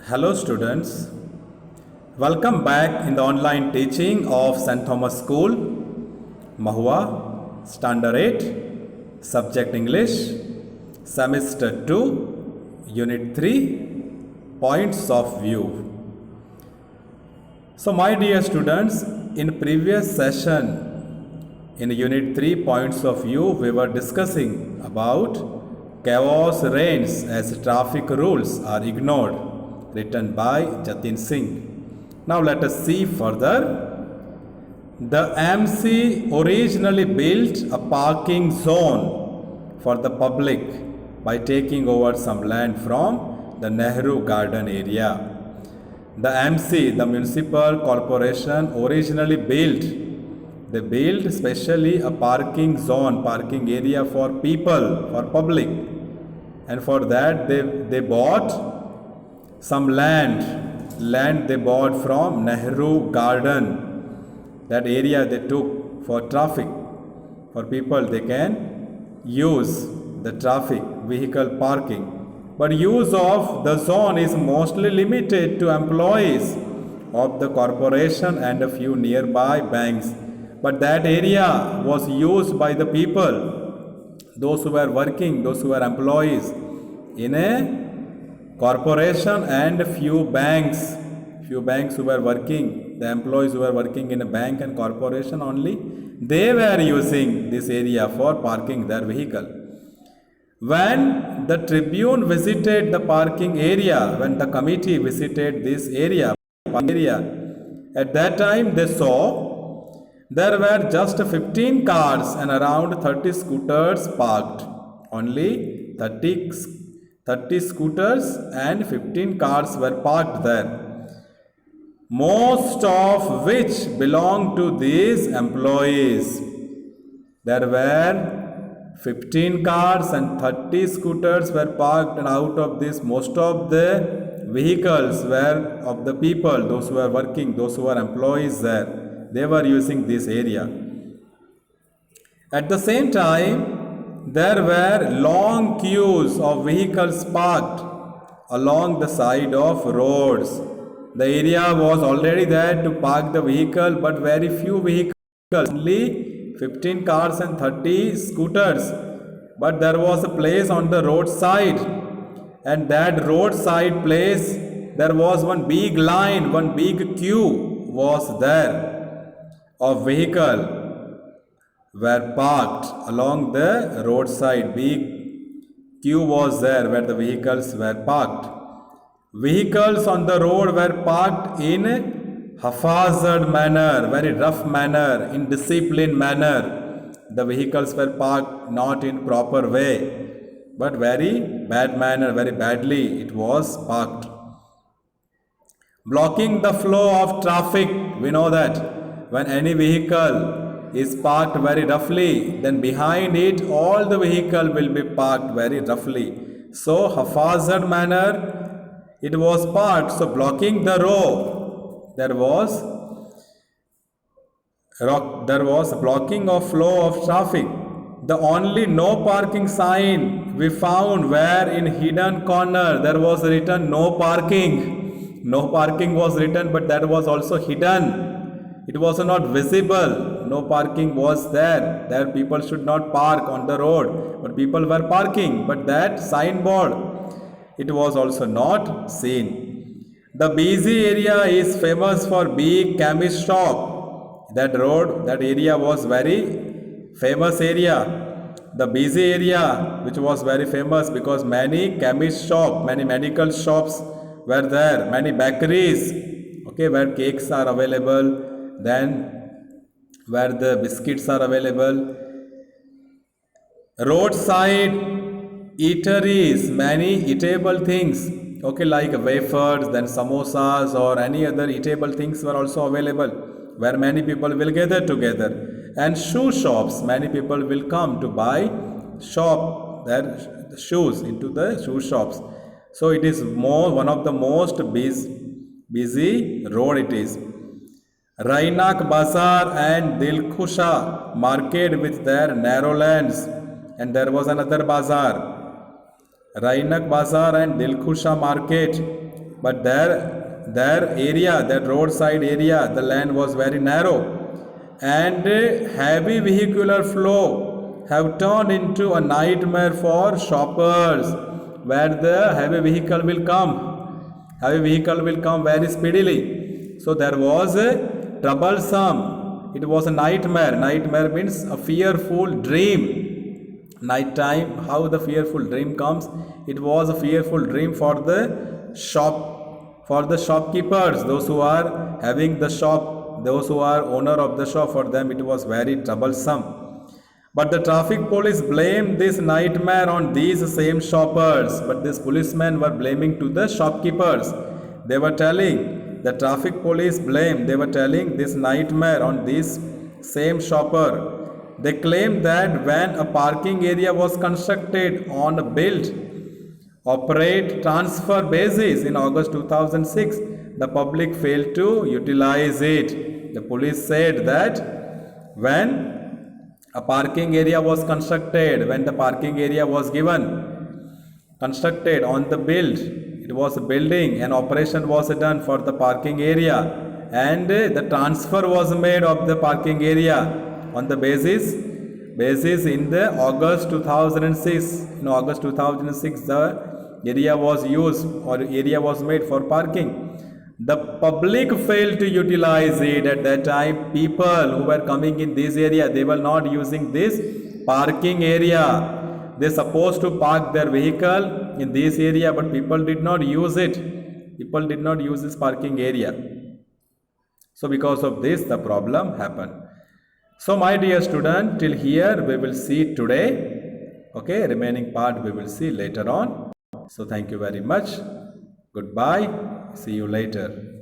Hello students, welcome back in the online teaching of St. Thomas School, Mahua, Standard 8, Subject English, Semester 2, Unit 3, Points of View. So my dear students, in previous session, in Unit 3, Points of View, we were discussing about chaos reigns as traffic rules are ignored, written by Jatin Singh. Now let us see further. The MC originally built a parking zone for the public by taking over some land from the Nehru Garden area. The MC, the municipal corporation, originally built specially a parking zone, parking area for people, for public, and for that they bought some land they bought from Nehru Garden. That area they took for traffic, for people they can use the traffic, vehicle parking. But use of the zone is mostly limited to employees of the corporation and a few nearby banks. But that area was used by the people, those who were working, those who were employees in a corporation and few banks who were working, the employees who were working in a bank and corporation only, they were using this area for parking their vehicle. When the Tribune visited the parking area, when the committee visited this area, at that time they saw there were just 15 cars and around 30 scooters parked. Only 30 scooters and 15 cars were parked there, most of which belonged to these employees. There were 15 cars and 30 scooters were parked, and out of this, most of the vehicles were of the people, those who were working, those who were employees there. They were using this area. At the same time, there were long queues of vehicles parked along the side of roads. The area was already there to park the vehicle, but very few vehicles, only 15 cars and 30 scooters. But there was a place on the roadside, and that roadside place, there was one big line, one big queue was there of vehicle were parked along the roadside. Big queue was there where the vehicles were parked. Vehicles on the road were parked in haphazard manner, very rough manner, indisciplined manner. The vehicles were parked not in proper way, but very bad manner, very badly it was parked. Blocking the flow of traffic. We know that when any vehicle is parked very roughly, then behind it all the vehicle will be parked very roughly. So haphazard manner it was parked. So blocking the road, there was blocking of flow of traffic. The only no parking sign we found were in hidden corner. There was written no parking. No parking was written, but that was also hidden. It was not visible. No parking was there. There people should not park on the road, but people were parking. But that signboard, it was also not seen. The busy area is famous for big chemist shop. That road, that area was very famous area. The busy area, which was very famous because many chemist shop, many medical shops were there, many bakeries, okay, where cakes are available, then where the biscuits are available. Roadside eateries, many eatable things, okay, like wafers, then samosas or any other eatable things were also available, where many people will gather together. And shoe shops, many people will come to buy their shoes into the shoe shops. So it is one of the most busy road it is. Rainak Bazaar and Dilkhusha market with their narrow lands, and there was another bazaar, Rainak Bazaar and Dilkhusha market but their area, that roadside area, the land was very narrow, and heavy vehicular flow have turned into a nightmare for shoppers, where the heavy vehicle will come very speedily. So there was a troublesome, it was a nightmare. Nightmare means a fearful dream. Night time, how the fearful dream comes, it was a fearful dream for the shopkeepers, those who are having the shop, those who are owner of the shop. For them it was very troublesome. But the traffic police blamed this nightmare on these same shoppers. But these policemen were blaming to the shopkeepers. They were telling, the traffic police blame, they were telling this nightmare on this same shopper. They claimed that when a parking area was constructed on a built, operate, transfer basis in August 2006, the public failed to utilize it. The police said that when a parking area was constructed, when the parking area was constructed on the build, it was a building, an operation was done for the parking area, and the transfer was made of the parking area on the basis in the August 2006. In August 2006, the area was used, or area was made for parking. The public failed to utilize it. At that time, people who were coming in this area, they were not using this parking area. They supposed to park their vehicle in this area, but people did not use it. People did not use this parking area. So because of this, the problem happened. So my dear student, till here we will see today. Okay, remaining part we will see later on. So thank you very much. Goodbye. See you later.